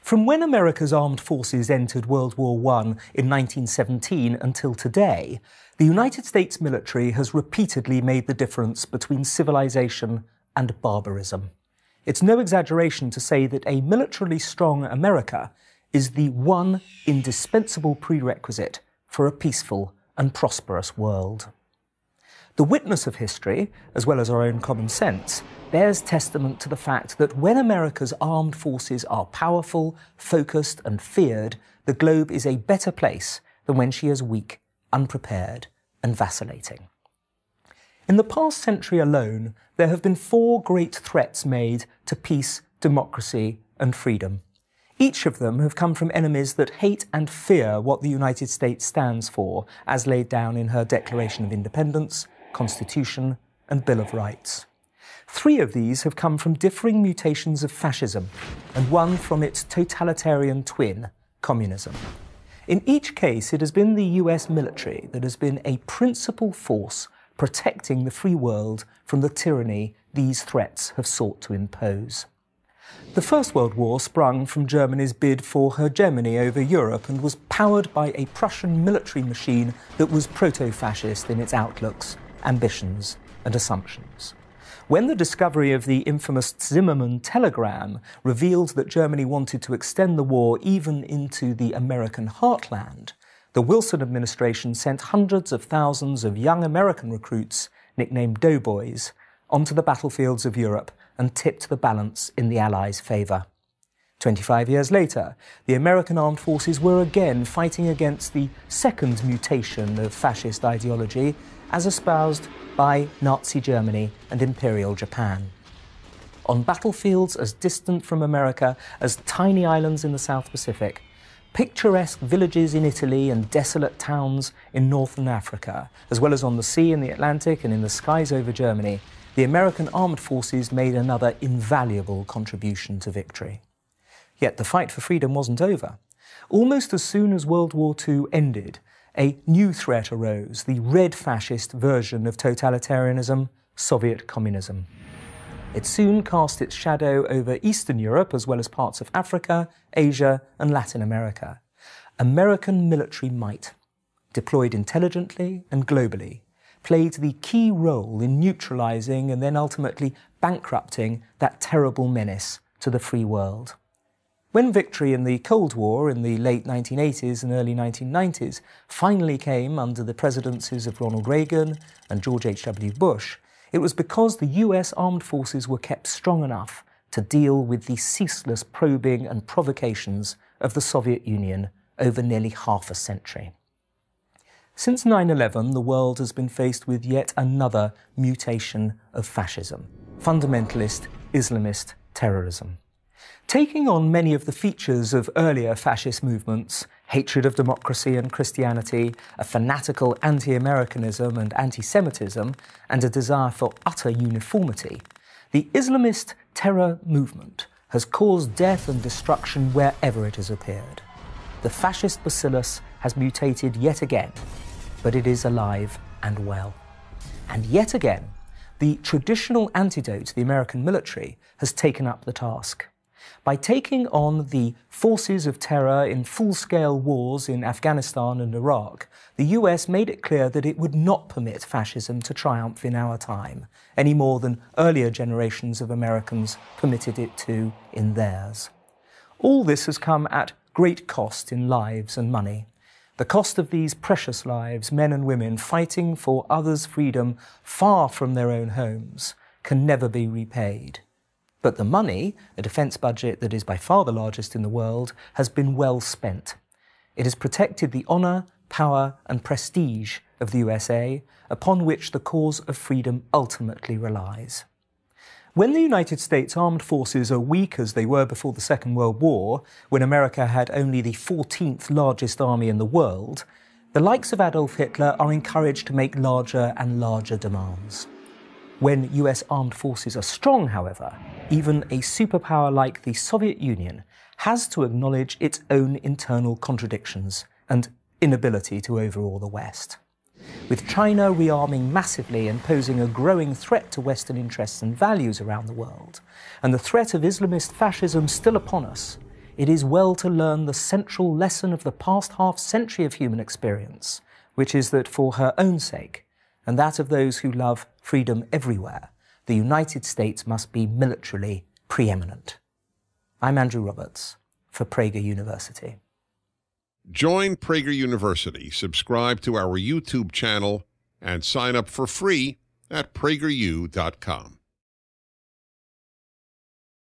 From when America's armed forces entered World War I in 1917 until today, the United States military has repeatedly made the difference between civilization and barbarism. It's no exaggeration to say that a militarily strong America is the one indispensable prerequisite for a peaceful and prosperous world. The witness of history, as well as our own common sense, bears testament to the fact that when America's armed forces are powerful, focused and feared, the globe is a better place than when she is weak, unprepared and vacillating. In the past century alone, there have been 4 great threats made to peace, democracy and freedom. Each of them have come from enemies that hate and fear what the United States stands for, as laid down in her Declaration of Independence, Constitution and Bill of Rights. 3 of these have come from differing mutations of fascism, and 1 from its totalitarian twin, communism. In each case, it has been the US military that has been a principal force protecting the free world from the tyranny these threats have sought to impose. The First World War sprung from Germany's bid for hegemony over Europe and was powered by a Prussian military machine that was proto-fascist in its outlooks, ambitions and assumptions. When the discovery of the infamous Zimmermann telegram revealed that Germany wanted to extend the war even into the American heartland, the Wilson administration sent hundreds of thousands of young American recruits, nicknamed doughboys, onto the battlefields of Europe and tipped the balance in the Allies' favour. 25 years later, the American armed forces were again fighting against the second mutation of fascist ideology as espoused by Nazi Germany and Imperial Japan. On battlefields as distant from America as tiny islands in the South Pacific, picturesque villages in Italy and desolate towns in northern Africa, as well as on the sea in the Atlantic and in the skies over Germany, the American armed forces made another invaluable contribution to victory. Yet the fight for freedom wasn't over. Almost as soon as World War II ended, a new threat arose, the red fascist version of totalitarianism, Soviet communism. It soon cast its shadow over Eastern Europe as well as parts of Africa, Asia and Latin America. American military might, deployed intelligently and globally, played the key role in neutralizing and then ultimately bankrupting that terrible menace to the free world. When victory in the Cold War in the late 1980s and early 1990s finally came under the presidencies of Ronald Reagan and George H.W. Bush, it was because the US armed forces were kept strong enough to deal with the ceaseless probing and provocations of the Soviet Union over nearly half a century. Since 9/11, the world has been faced with yet another mutation of fascism, fundamentalist Islamist terrorism. Taking on many of the features of earlier fascist movements, hatred of democracy and Christianity, a fanatical anti-Americanism and anti-Semitism, and a desire for utter uniformity, the Islamist terror movement has caused death and destruction wherever it has appeared. The fascist bacillus has mutated yet again, but it is alive and well. And yet again, the traditional antidote to the American military has taken up the task. By taking on the forces of terror in full-scale wars in Afghanistan and Iraq, the US made it clear that it would not permit fascism to triumph in our time, any more than earlier generations of Americans permitted it to in theirs. All this has come at great cost in lives and money. The cost of these precious lives, men and women fighting for others' freedom far from their own homes, can never be repaid. But the money, a defence budget that is by far the largest in the world, has been well spent. It has protected the honour, power and prestige of the USA, upon which the cause of freedom ultimately relies. When the United States armed forces are weak as they were before the Second World War, when America had only the 14th largest army in the world, the likes of Adolf Hitler are encouraged to make larger and larger demands. When US armed forces are strong, however, even a superpower like the Soviet Union has to acknowledge its own internal contradictions and inability to overawe the West. With China rearming massively and posing a growing threat to Western interests and values around the world, and the threat of Islamist fascism still upon us, it is well to learn the central lesson of the past half-century of human experience, which is that for her own sake, and that of those who love freedom everywhere, the United States must be militarily preeminent. I'm Andrew Roberts for Prager University. Join Prager University, subscribe to our YouTube channel, and sign up for free at prageru.com.